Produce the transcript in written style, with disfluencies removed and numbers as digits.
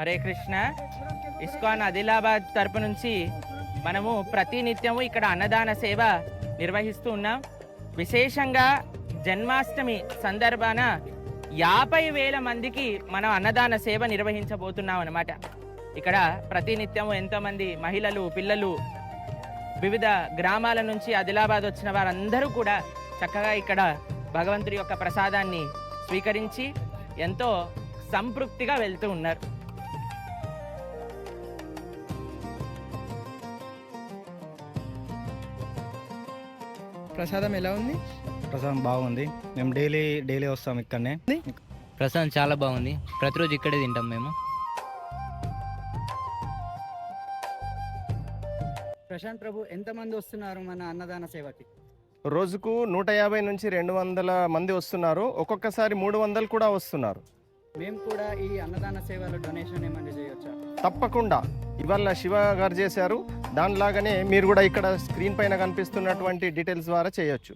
Hare Krishna. ISKCON Adilabad తరపు నుంచి మనము ప్రతి నిత్యము ఇక్కడ అన్నదాన సేవ నిర్వహిస్తూ ఉన్నాం. విశేషంగా జన్మాష్టమి సందర్భాన 50,000 మందికి మనం అన్నదాన సేవ నిర్వహించబోతున్నాం అన్నమాట. ఇక్కడ ప్రతి నిత్యము ఎంతోమంది మహిళలు, పిల్లలు, వివిధ గ్రామాల నుంచి ఆదిలాబాద్ వచ్చిన వారందరూ కూడా చక్కగా ఇక్కడ భగవంతుడి యొక్క ప్రసాదాన్ని స్వీకరించి ఎంతో సంతృప్తిగా వెళ్తూ ఉన్నారు. ప్రసాదం ఎలా ఉంది? ప్రసాదం బాగుంది. మేము డైలీ వస్తాం ఇక్కడనే. ప్రసాదం చాలా బాగుంది. ప్రతిరోజు ఇక్కడే తింటాం మేము. ప్రశాంత్ ప్రభు, ఎంతమంది వస్తున్నారు మన అన్నదాన సేవకి? రోజుకు 150 నుంచి 200 మంది వస్తున్నారు. ఒక్కొక్కసారి 300 కూడా వస్తున్నారు. మేము కూడా ఈ అన్నదాన సేవలో డొనేషన్ ఏమైనా చేయొచ్చా? తప్పకుండా. ఇవాళ శివ గారు చేశారు, దానిలాగానే మీరు కూడా ఇక్కడ స్క్రీన్ పైన కనిపిస్తున్నటువంటి డీటెయిల్స్ ద్వారా చేయొచ్చు.